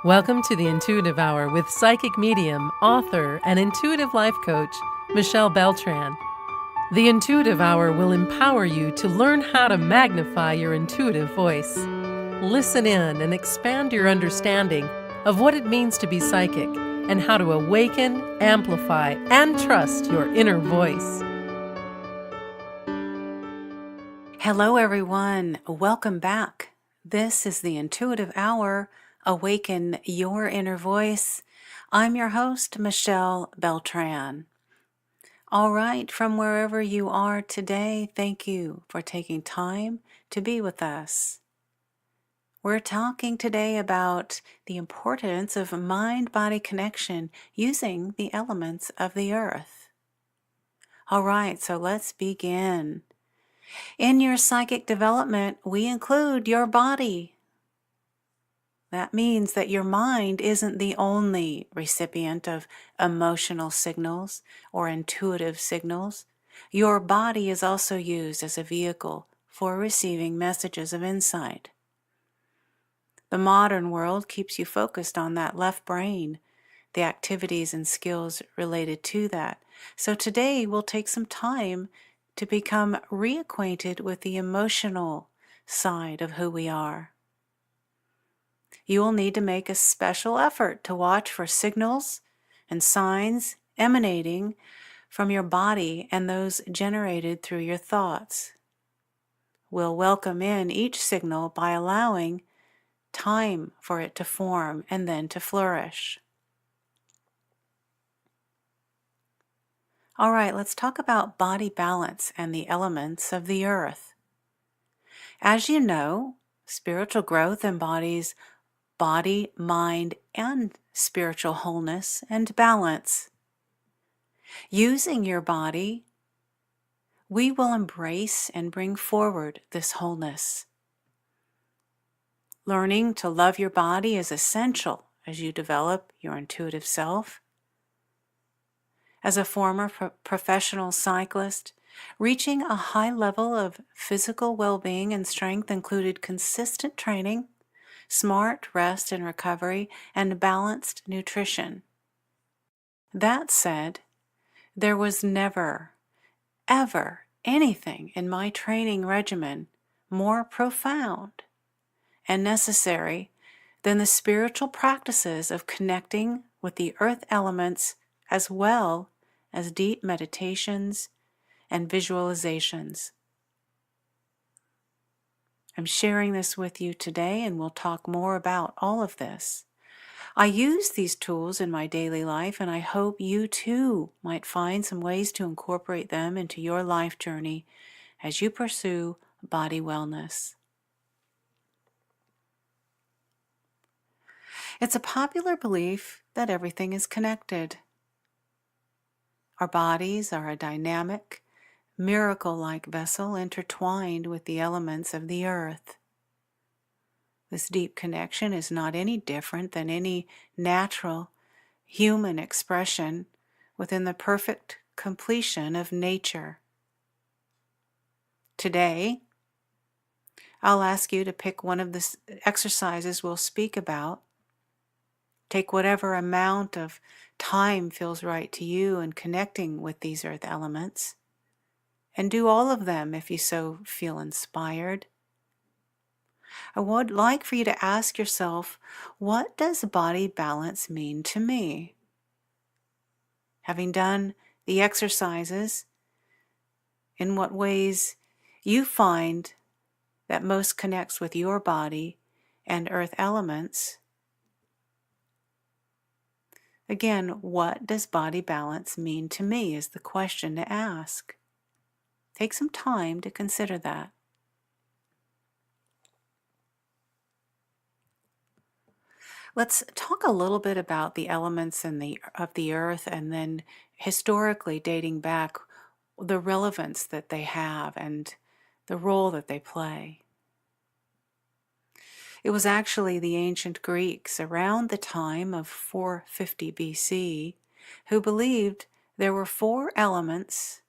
Welcome to the Intuitive Hour with psychic medium, author, and intuitive life coach, Michelle Beltran. The Intuitive Hour will empower you to learn how to magnify your intuitive voice. Listen in and expand your understanding of what it means to be psychic and how to awaken, amplify, and trust your inner voice. Hello, everyone. Welcome back. This is the Intuitive Hour. Awaken your inner voice. I'm your host, Michelle Beltran. All right, from wherever you are today, thank you for taking time to be with us. We're talking today about the importance of mind-body connection using the elements of the earth. All right, so let's begin. In your psychic development, we include your body. That means that your mind isn't the only recipient of emotional signals or intuitive signals. Your body is also used as a vehicle for receiving messages of insight. The modern world keeps you focused on that left brain, the activities and skills related to that. So today we'll take some time to become reacquainted with the emotional side of who we are. You will need to make a special effort to watch for signals and signs emanating from your body and those generated through your thoughts. We'll welcome in each signal by allowing time for it to form and then to flourish. All right, let's talk about body balance and the elements of the earth. As you know, spiritual growth embodies body, mind, and spiritual wholeness and balance. Using your body, we will embrace and bring forward this wholeness. Learning to love your body is essential as you develop your intuitive self. As a former professional cyclist, reaching a high level of physical well-being and strength included consistent training, smart rest and recovery, and balanced nutrition. That said, there was never, ever anything in my training regimen more profound and necessary than the spiritual practices of connecting with the earth elements as well as deep meditations and visualizations. I'm sharing this with you today, and we'll talk more about all of this. I use these tools in my daily life, and I hope you too might find some ways to incorporate them into your life journey as you pursue body wellness. It's a popular belief that everything is connected. Our bodies are a dynamic, miracle-like vessel intertwined with the elements of the earth. This deep connection is not any different than any natural human expression within the perfect completion of nature. Today, I'll ask you to pick one of the exercises we'll speak about. Take whatever amount of time feels right to you in connecting with these earth elements, and do all of them if you so feel inspired. I would like for you to ask yourself, what does body balance mean to me? Having done the exercises, in what ways you find that most connects with your body and earth elements. Again, what does body balance mean to me is the question to ask. Take some time to consider that. Let's talk a little bit about the elements of the earth, and then historically dating back the relevance that they have and the role that they play. It was actually the ancient Greeks around the time of 450 BC who believed there were 4 elements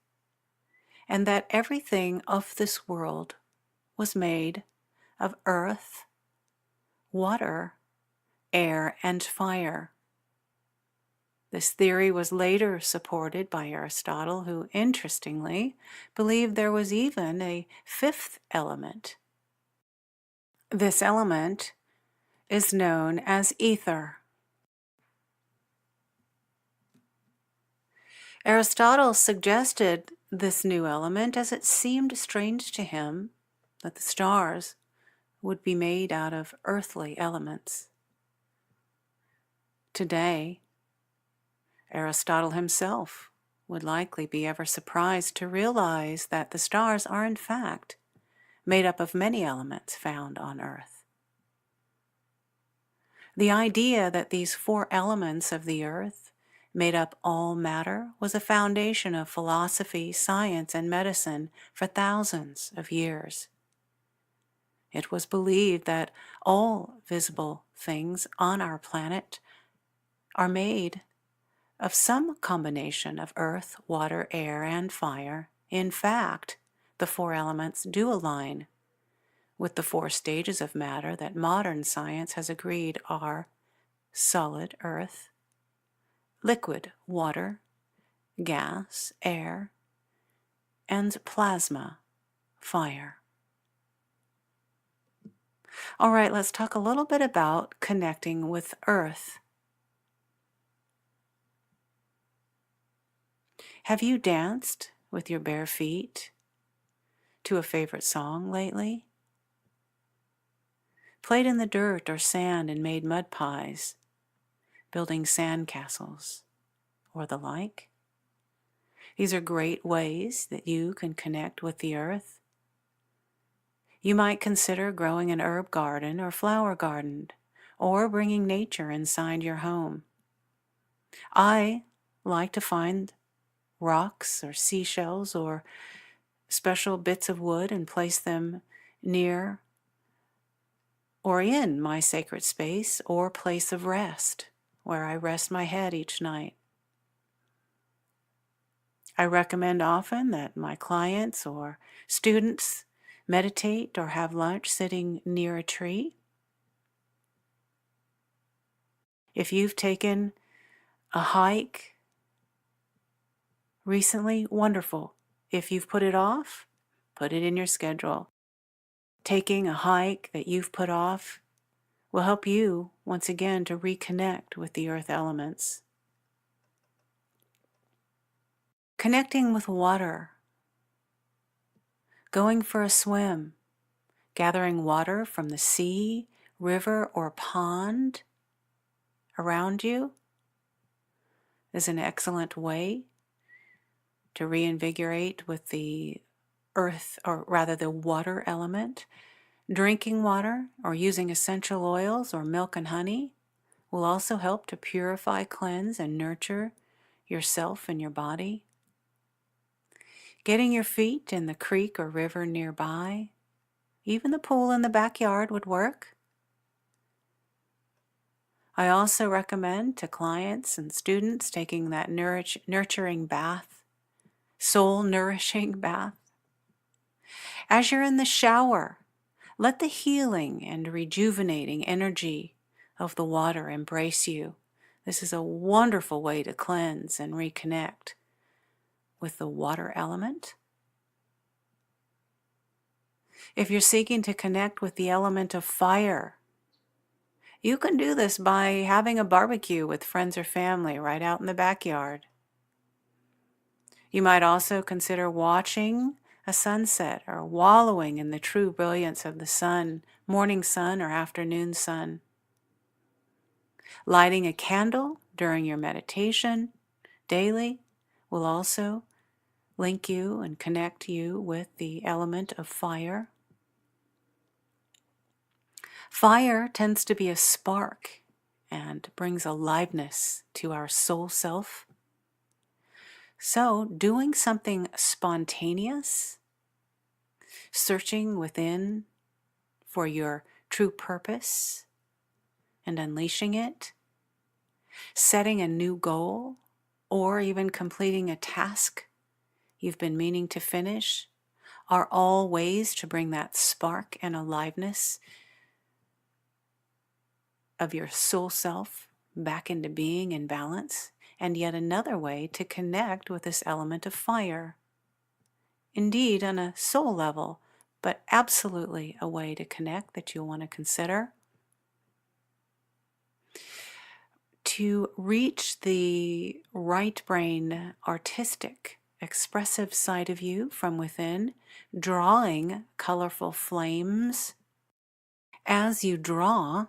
and that everything of this world was made of earth, water, air, and fire. This theory was later supported by Aristotle, who, interestingly, believed there was even a fifth element. This element is known as ether. Aristotle suggested this new element as it seemed strange to him that the stars would be made out of earthly elements. Today, Aristotle himself would likely be ever surprised to realize that the stars are in fact made up of many elements found on Earth. The idea that these four elements of the Earth made up all matter was a foundation of philosophy, science, and medicine for thousands of years. It was believed that all visible things on our planet are made of some combination of earth, water, air, and fire. In fact, the four elements do align with the four stages of matter that modern science has agreed are solid earth, liquid water, gas, air, and plasma, fire. All right, let's talk a little bit about connecting with Earth. Have you danced with your bare feet to a favorite song lately? Played in the dirt or sand and made mud pies, building sand castles, or the like? These are great ways that you can connect with the earth. You might consider growing an herb garden or flower garden, or bringing nature inside your home. I like to find rocks or seashells or special bits of wood and place them near or in my sacred space or place of rest, where I rest my head each night. I recommend often that my clients or students meditate or have lunch sitting near a tree. If you've taken a hike recently, wonderful. If you've put it off, put it in your schedule. Taking a hike that you've put off will help you once again to reconnect with the earth elements. Connecting with water, going for a swim, gathering water from the sea, river, or pond around you is an excellent way to reinvigorate with the earth, or rather the water element. Drinking water or using essential oils or milk and honey will also help to purify, cleanse, and nurture yourself and your body. Getting your feet in the creek or river nearby, even the pool in the backyard would work. I also recommend to clients and students taking that nurturing bath, soul-nourishing bath. As you're in the shower, let the healing and rejuvenating energy of the water embrace you. This is a wonderful way to cleanse and reconnect with the water element. If you're seeking to connect with the element of fire, you can do this by having a barbecue with friends or family right out in the backyard. You might also consider watching a sunset or wallowing in the true brilliance of the sun, morning sun or afternoon sun. Lighting a candle during your meditation daily will also link you and connect you with the element of fire. Fire tends to be a spark and brings aliveness to our soul self. So, doing something spontaneous, searching within for your true purpose and unleashing it, setting a new goal, or even completing a task you've been meaning to finish are all ways to bring that spark and aliveness of your soul self back into being and balance, and yet another way to connect with this element of fire. Indeed, on a soul level, but absolutely a way to connect that you'll want to consider. To reach the right brain, artistic, expressive side of you from within, drawing colorful flames. As you draw,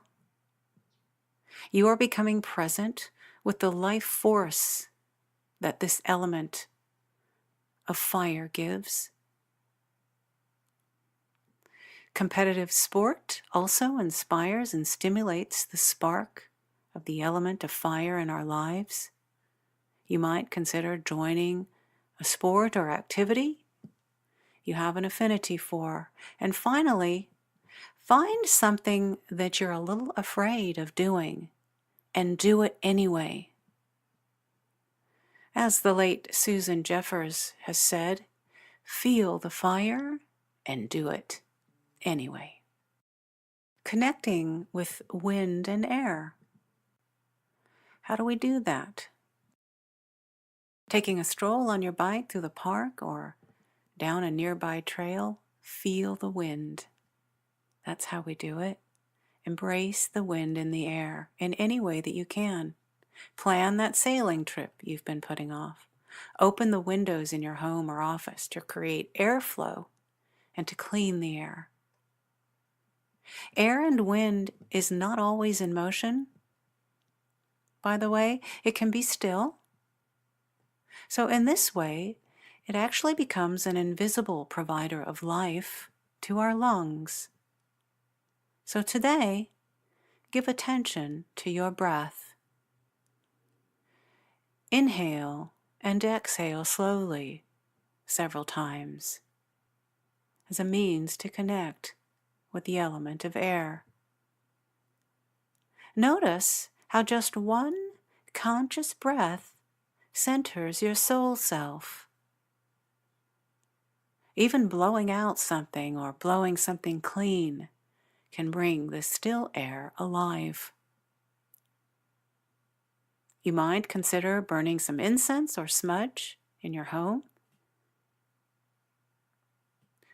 you are becoming present with the life force that this element of fire gives. Competitive sport also inspires and stimulates the spark of the element of fire in our lives. You might consider joining a sport or activity you have an affinity for. And finally, find something that you're a little afraid of doing and do it anyway. As the late Susan Jeffers has said, feel the fire and do it anyway. Connecting with wind and air. How do we do that? Taking a stroll on your bike through the park or down a nearby trail, feel the wind. That's how we do it. Embrace the wind in the air in any way that you can. Plan that sailing trip you've been putting off. Open the windows in your home or office to create airflow and to clean the air. Air and wind is not always in motion. By the way, it can be still. So in this way, it actually becomes an invisible provider of life to our lungs. So today, give attention to your breath. Inhale and exhale slowly several times as a means to connect with the element of air. Notice how just one conscious breath centers your soul self. Even blowing out something or blowing something clean can bring the still air alive. You might consider burning some incense or smudge in your home.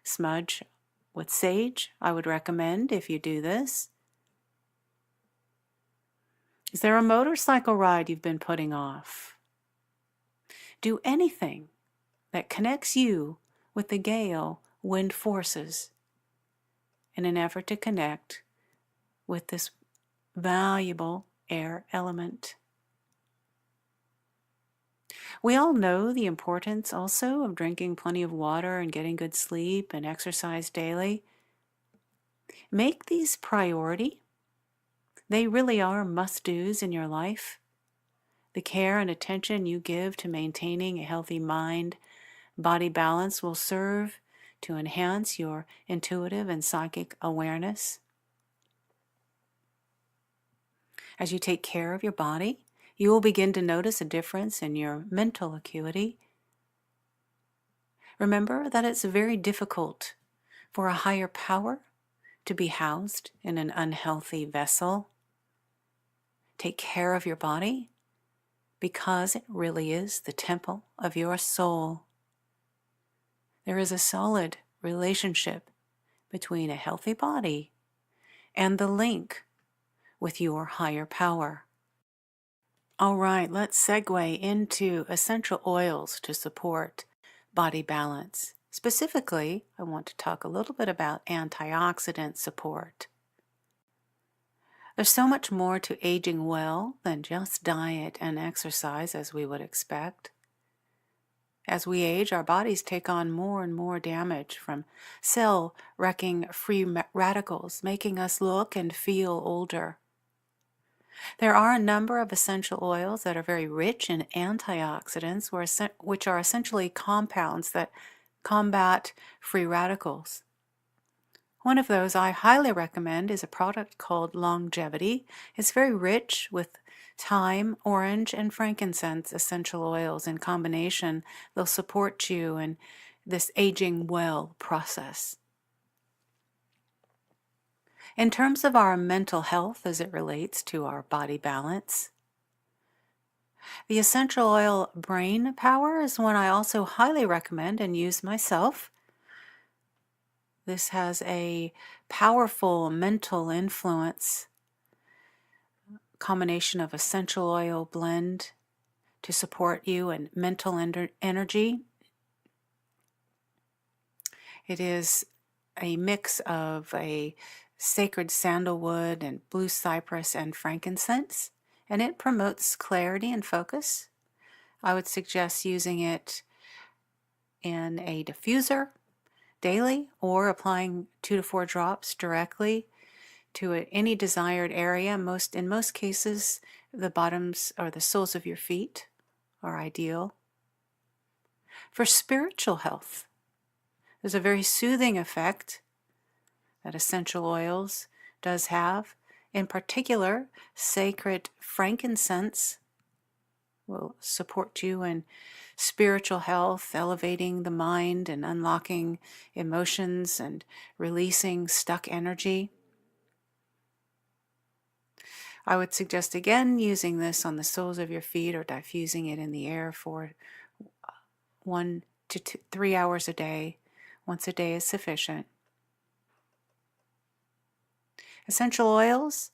Smudge with sage, I would recommend if you do this. Is there a motorcycle ride you've been putting off? Do anything that connects you with the gale wind forces in an effort to connect with this valuable air element. We all know the importance also of drinking plenty of water and getting good sleep and exercise daily. Make these priority. They really are must-dos in your life. The care and attention you give to maintaining a healthy mind-body balance will serve to enhance your intuitive and psychic awareness. As you take care of your body, you will begin to notice a difference in your mental acuity. Remember that it's very difficult for a higher power to be housed in an unhealthy vessel. Take care of your body because it really is the temple of your soul. There is a solid relationship between a healthy body and the link with your higher power. All right, let's segue into essential oils to support body balance. Specifically, I want to talk a little bit about antioxidant support. There's so much more to aging well than just diet and exercise as we would expect. As we age, our bodies take on more and more damage from cell-wrecking free radicals, making us look and feel older. There are a number of essential oils that are very rich in antioxidants, which are essentially compounds that combat free radicals. One of those I highly recommend is a product called Longevity. It's very rich with thyme, orange, and frankincense essential oils in combination. They'll support you in this aging well process. In terms of our mental health as it relates to our body balance, the essential oil brain power is one I also highly recommend and use myself. This has a powerful mental influence, combination of essential oil blend to support you in mental energy. It is a mix of a sacred sandalwood and blue cypress and frankincense, and it promotes clarity and focus. I would suggest using it in a diffuser daily or applying 2 to 4 drops directly to any desired area. In most cases, the bottoms or the soles of your feet are ideal. For spiritual health, there's a very soothing effect that essential oils does have. In particular, sacred frankincense will support you in spiritual health, elevating the mind and unlocking emotions and releasing stuck energy. I would suggest again using this on the soles of your feet or diffusing it in the air for 1 to 3 hours a day. Once a day is sufficient. Essential oils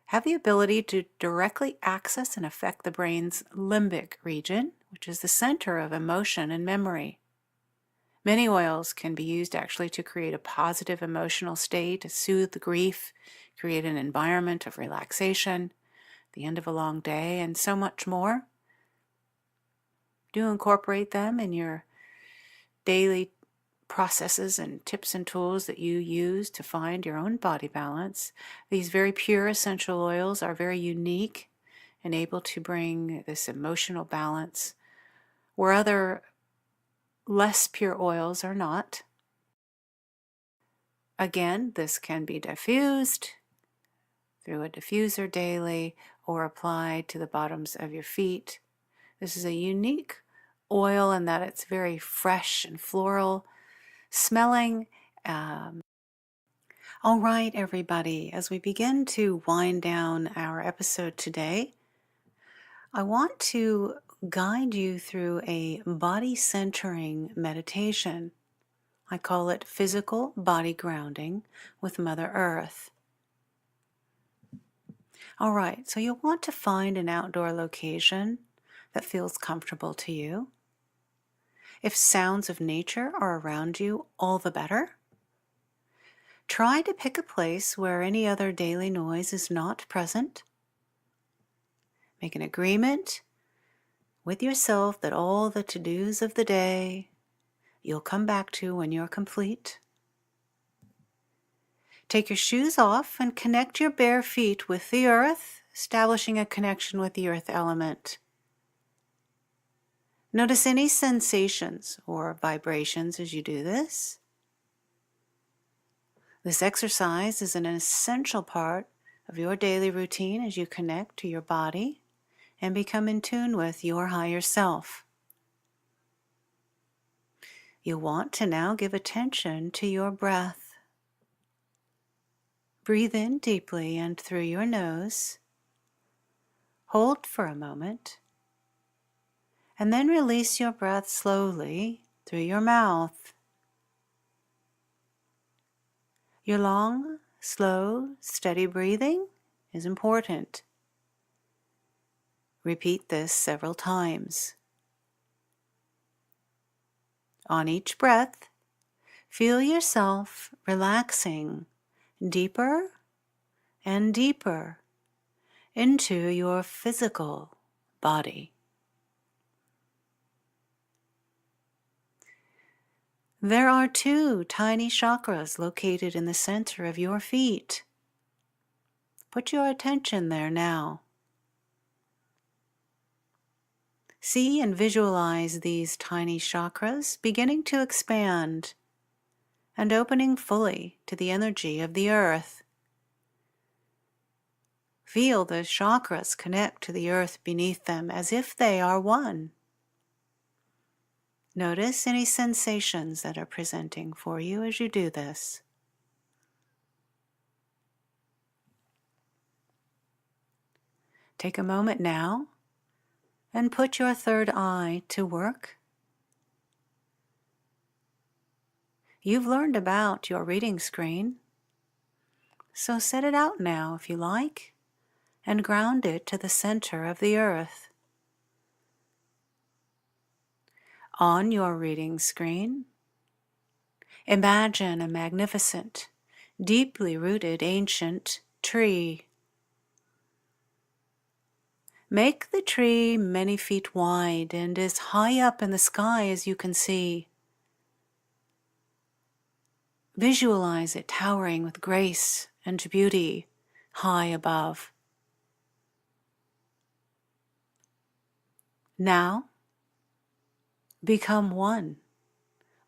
have the ability to directly access and affect the brain's limbic region, which is the center of emotion and memory. Many oils can be used actually to create a positive emotional state, to soothe the grief, create an environment of relaxation, the end of a long day, and so much more. Do incorporate them in your daily processes and tips and tools that you use to find your own body balance. These very pure essential oils are very unique and able to bring this emotional balance where other less pure oils are not. Again, this can be diffused through a diffuser daily or applied to the bottoms of your feet. This is a unique oil in that it's very fresh and floral smelling. All right, everybody, as we begin to wind down our episode today, I want to guide you through a body centering meditation. I call it physical body grounding with Mother Earth. All right, so you'll want to find an outdoor location that feels comfortable to you. If sounds of nature are around you, all the better. Try to pick a place where any other daily noise is not present. Make an agreement with yourself that all the to-dos of the day you'll come back to when you're complete. Take your shoes off and connect your bare feet with the earth, establishing a connection with the earth element. Notice any sensations or vibrations as you do this. This exercise is an essential part of your daily routine as you connect to your body and become in tune with your higher self. You'll want to now give attention to your breath. Breathe in deeply and through your nose. Hold for a moment. And then release your breath slowly through your mouth. Your long, slow, steady breathing is important. Repeat this several times. On each breath, feel yourself relaxing deeper and deeper into your physical body. There are 2 tiny chakras located in the center of your feet. Put your attention there now. See and visualize these tiny chakras beginning to expand and opening fully to the energy of the earth. Feel the chakras connect to the earth beneath them as if they are one. Notice any sensations that are presenting for you as you do this. Take a moment now and put your third eye to work. You've learned about your reading screen, so set it out now if you like, and ground it to the center of the earth. On your reading screen, imagine a magnificent, deeply rooted ancient tree. Make the tree many feet wide and as high up in the sky as you can see. Visualize it towering with grace and beauty high above. Now, become one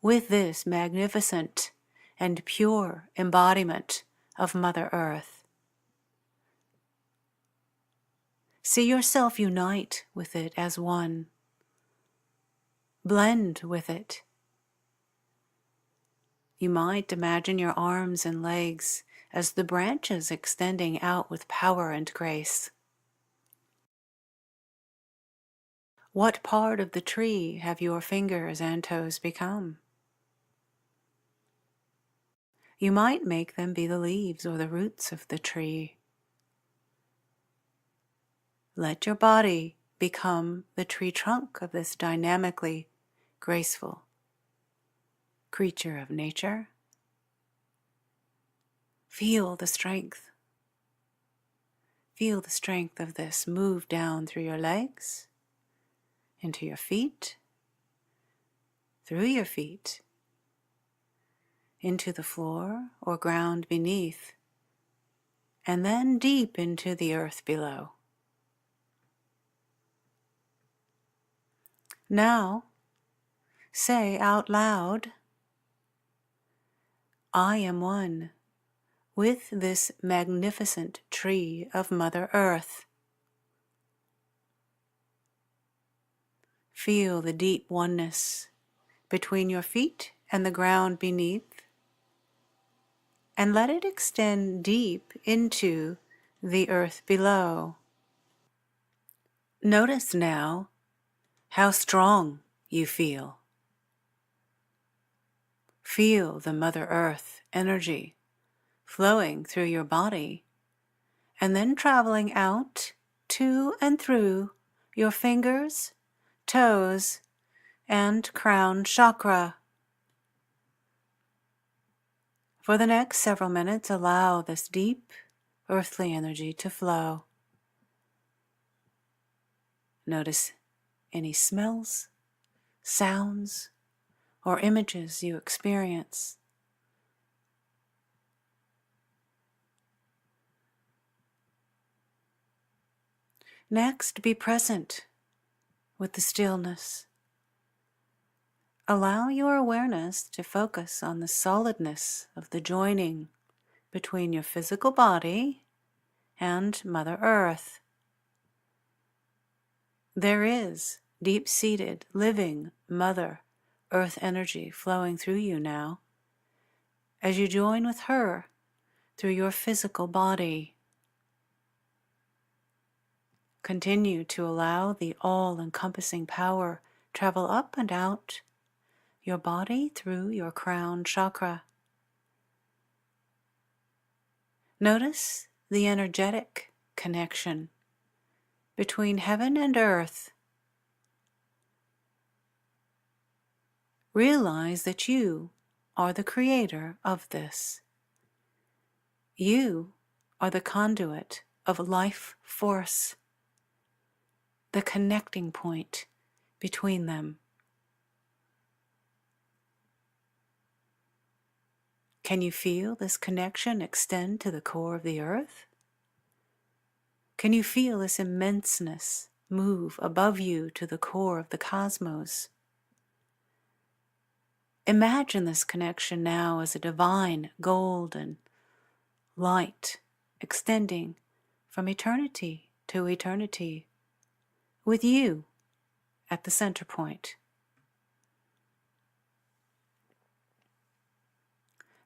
with this magnificent and pure embodiment of Mother Earth. See yourself unite with it as one. Blend with it. You might imagine your arms and legs as the branches extending out with power and grace. What part of the tree have your fingers and toes become? You might make them be the leaves or the roots of the tree. Let your body become the tree trunk of this dynamically graceful creature of nature. Feel the strength. Feel the strength of this move down through your legs, into your feet, through your feet, into the floor or ground beneath, and then deep into the earth below. Now, say out loud, I am one with this magnificent tree of Mother Earth. Feel the deep oneness between your feet and the ground beneath, and let it extend deep into the earth below. Notice now how strong you feel. Feel the Mother Earth energy flowing through your body and then traveling out to and through your fingers, toes, and crown chakra. For the next several minutes, allow this deep, earthly energy to flow. Notice any smells, sounds, or images you experience. Next, be present with the stillness. Allow your awareness to focus on the solidness of the joining between your physical body and Mother Earth. There is deep-seated, living Mother Earth energy flowing through you now as you join with her through your physical body. Continue to allow the all-encompassing power travel up and out your body through your crown chakra. Notice the energetic connection between heaven and earth. Realize that you are the creator of this. You are the conduit of life force, the connecting point between them. Can you feel this connection extend to the core of the earth? Can you feel this immenseness move above you to the core of the cosmos? Imagine this connection now as a divine golden light extending from eternity to eternity, with you at the center point.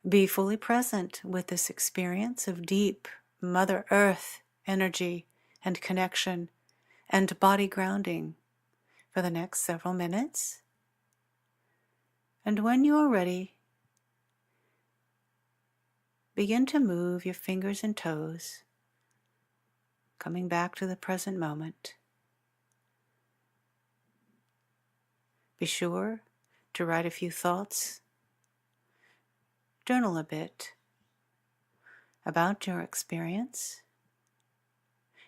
Be fully present with this experience of deep Mother Earth energy and connection and body grounding for the next several minutes. And when you are ready, begin to move your fingers and toes, coming back to the present moment. Be sure to write a few thoughts, journal a bit about your experience,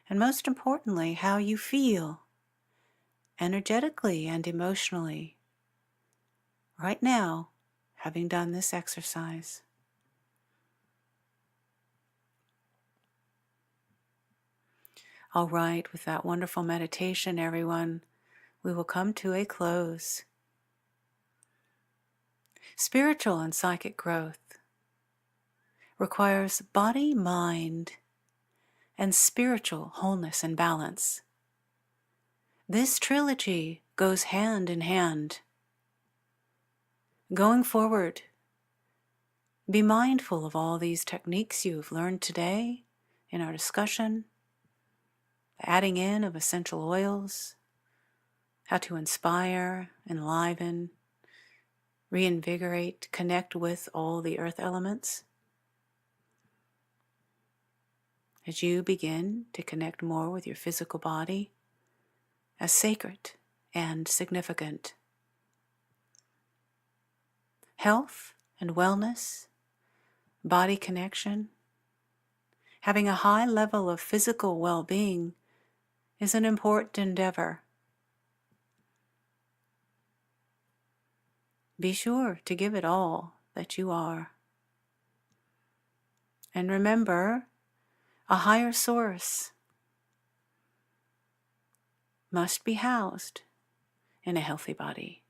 and most importantly, how you feel energetically and emotionally right now, having done this exercise. All right, with that wonderful meditation, everyone, we will come to a close. Spiritual and psychic growth requires body, mind, and spiritual wholeness and balance. This trilogy goes hand in hand. Going forward, be mindful of all these techniques you've learned today in our discussion, the adding in of essential oils, how to inspire, enliven, reinvigorate, connect with all the earth elements. As you begin to connect more with your physical body as sacred and significant. Health and wellness, body connection, having a high level of physical well-being is an important endeavor. Be sure to give it all that you are. And remember, a higher source must be housed in a healthy body.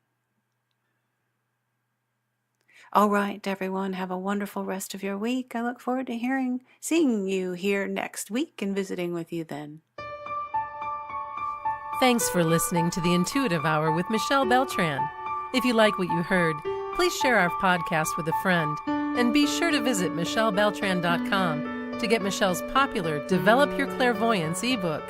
All right, everyone, have a wonderful rest of your week. I look forward to seeing you here next week and visiting with you then. Thanks for listening to the Intuitive Hour with Michelle Beltran. If you like what you heard, please share our podcast with a friend, and be sure to visit michellebeltran.com to get Michelle's popular Develop Your Clairvoyance ebook.